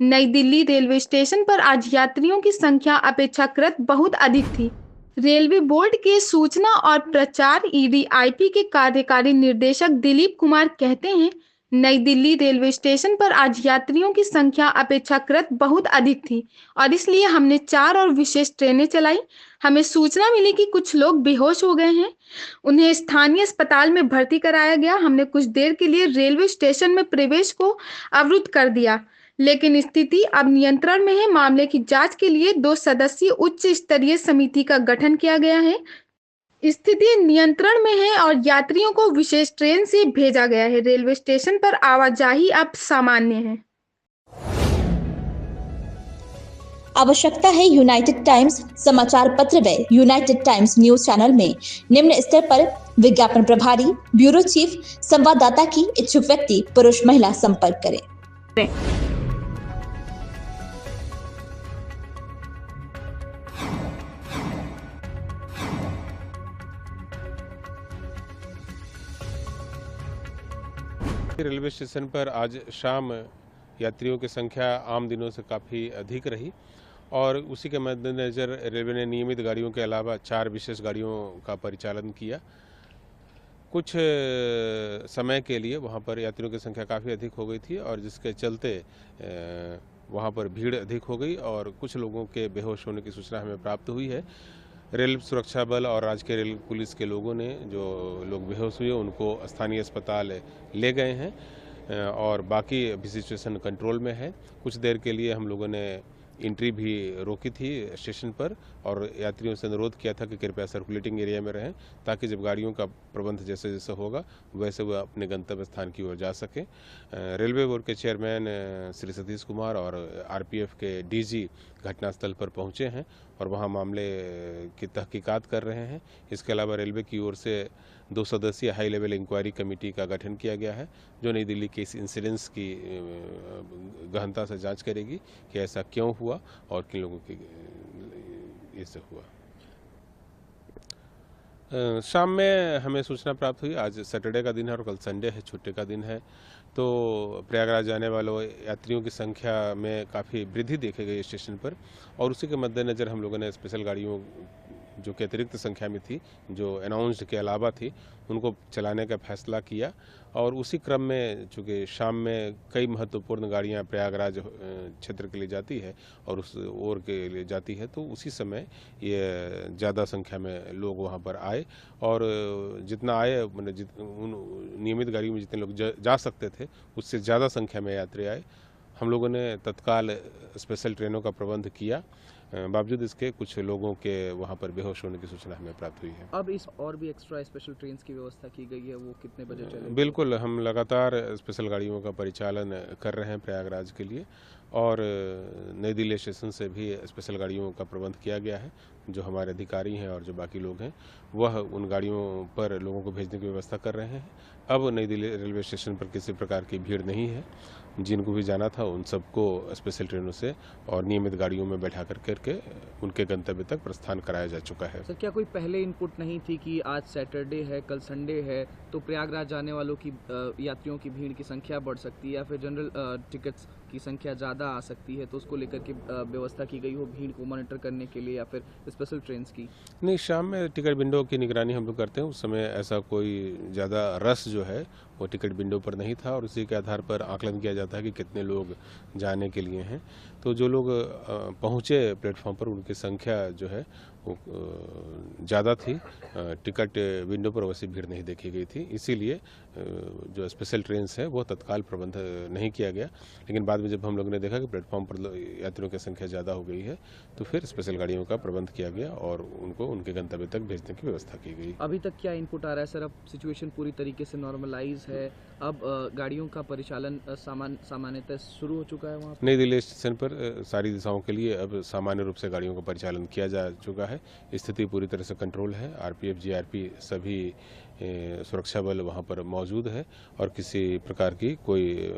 नई Delhi railway station पर आज यात्रियों की संख्या अपेक्षाकृत बहुत अधिक थी। रेलवे बोर्ड के सूचना और प्रचार ईडीआईपी के कार्यकारी निर्देशक दिलीप कुमार कहते हैं, नई दिल्ली रेलवे स्टेशन पर आज यात्रियों की संख्या अपेक्षाकृत बहुत अधिक थी और इसलिए हमने 4 और विशेष ट्रेनें चलाई। हमें सूचना मिली कि कुछ लोग बेहोश हो गए हैं। उन्हें स्थानीय अस्पताल में भर्ती कराया गया। हमने कुछ देर के लिए रेलवे स्टेशन में प्रवेश को अवरुद्ध कर दिया, लेकिन स्थिति अब नियंत्रण में है। मामले की जांच के लिए 2 सदस्यीय उच्च स्तरीय समिति का गठन किया गया है। स्थिति नियंत्रण में है और यात्रियों को विशेष ट्रेन से भेजा गया है। रेलवे स्टेशन पर आवाजाही अब सामान्य है। आवश्यकता है यूनाइटेड टाइम्स समाचार पत्र व यूनाइटेड टाइम्स न्यूज चैनल में निम्न स्तर पर विज्ञापन प्रभारी, ब्यूरो चीफ, संवाददाता की इच्छुक व्यक्ति पुरुष महिला संपर्क करें। रेलवे स्टेशन पर आज शाम यात्रियों की संख्या आम दिनों से काफ़ी अधिक रही और उसी के मद्देनज़र रेलवे ने नियमित गाड़ियों के अलावा 4 विशेष गाड़ियों का परिचालन किया। कुछ समय के लिए वहां पर यात्रियों की संख्या काफ़ी अधिक हो गई थी और जिसके चलते वहां पर भीड़ अधिक हो गई और कुछ लोगों के बेहोश होने की सूचना हमें प्राप्त हुई है। रेल सुरक्षा बल और राज्य रेल पुलिस के लोगों ने जो लोग बेहोश हुए उनको स्थानीय अस्पताल ले गए हैं और बाकी अभी सिचुएशन कंट्रोल में है। कुछ देर के लिए हम लोगों ने एंट्री भी रोकी थी स्टेशन पर और यात्रियों से अनुरोध किया था कि कृपया सर्कुलेटिंग एरिया में रहें ताकि जब गाड़ियों का प्रबंध जैसे जैसे होगा वैसे वह अपने गंतव्य स्थान की ओर जा सकें। रेलवे बोर्ड के चेयरमैन श्री सतीश कुमार और आरपीएफ के डीजी घटनास्थल पर पहुंचे हैं और वहां मामले की तहकीकात कर रहे हैं। इसके अलावा रेलवे की ओर से 2 सदस्यीय हाई लेवल इंक्वायरी कमेटी का गठन किया गया है जो नई दिल्ली के इस इंसिडेंस की गहनता से जांच करेगी कि ऐसा क्यों हुआ और किन लोगों की इससे हुआ। शाम में हमें सूचना प्राप्त हुई, आज सैटरडे का दिन है और कल संडे है, छुट्टी का दिन है, तो प्रयागराज जाने वालों यात्रियों की संख्या में काफ़ी वृद्धि देखी गई स्टेशन पर और उसी के मद्देनज़र हम लोगों ने स्पेशल गाड़ियों जो कि अतिरिक्त संख्या में थी, जो अनाउंस्ड के अलावा थी, उनको चलाने का फैसला किया और उसी क्रम में चूँकि शाम में कई महत्वपूर्ण गाड़ियां प्रयागराज क्षेत्र के लिए जाती है और उस ओर के लिए जाती है, तो उसी समय ये ज़्यादा संख्या में लोग वहां पर आए और जितना आए मतलब उन नियमित गाड़ियों में जितने लोग जा सकते थे उससे ज़्यादा संख्या में यात्री आए। हम लोगों ने तत्काल स्पेशल ट्रेनों का प्रबंध किया, बावजूद इसके कुछ लोगों के वहां पर बेहोश होने की सूचना हमें प्राप्त हुई है। अब इस और भी एक्स्ट्रा स्पेशल ट्रेन की व्यवस्था की गई है, वो कितने बजे चलेगी? बिल्कुल, हम लगातार स्पेशल गाड़ियों का परिचालन कर रहे हैं प्रयागराज के लिए और नई दिल्ली स्टेशन से भी स्पेशल गाड़ियों का प्रबंध किया गया है। जो हमारे अधिकारी हैं और जो बाकी लोग हैं वह उन गाड़ियों पर लोगों को भेजने की व्यवस्था कर रहे हैं। अब नई दिल्ली रेलवे स्टेशन पर किसी प्रकार की भीड़ नहीं है। जिनको भी जाना था उन सबको स्पेशल ट्रेनों से और नियमित गाड़ियों में बैठा करके उनके गंतव्य तक प्रस्थान कराया जा चुका है। सर, क्या कोई पहले इनपुट नहीं थी कि आज सैटरडे है, कल संडे है, तो प्रयागराज जाने वालों की यात्रियों की भीड़ की संख्या बढ़ सकती है या फिर जनरल टिकट्स की संख्या ज़्यादा आ सकती है, तो उसको लेकर के व्यवस्था की गई हो भीड़ को मॉनिटर करने के लिए या फिर स्पेशल ट्रेन की? नहीं, शाम में टिकट विंडो की निगरानी हम लोग करते हैं। उस समय ऐसा कोई ज़्यादा रश जो है वो टिकट विंडो पर नहीं था और उसी के आधार पर आकलन किया जाता है कि कितने लोग जाने के लिए हैं। तो जो लोग पहुँचे प्लेटफॉर्म पर उनकी संख्या जो है वो ज़्यादा थी। टिकट विंडो पर वैसी भीड़ नहीं देखी गई थी, इसीलिए जो स्पेशल ट्रेन है वो तत्काल प्रबंध नहीं किया गया। लेकिन बाद में जब हम लोगों ने देखा कि प्लेटफॉर्म पर यात्रियों की संख्या ज़्यादा हो गई है तो फिर स्पेशल गाड़ियों का प्रबंध किया गया और उनको उनके गंतव्य तक भेजने की व्यवस्था की गई। अभी तक क्या इनपुट आ रहा है सर? अब सिचुएशन पूरी तरीके से नॉर्मलाइज है, अब गाड़ियों का परिचालन सामान्यतः शुरू हो चुका है वहाँ पर? नई दिल्ली स्टेशन पर सारी दिशाओं के लिए अब सामान्य रूप से गाड़ियों का परिचालन किया जा चुका है। स्थिति पूरी तरह से कंट्रोल है। आरपीएफ, जीआरपी सभी सुरक्षा बल वहाँ पर मौजूद है और किसी प्रकार की कोई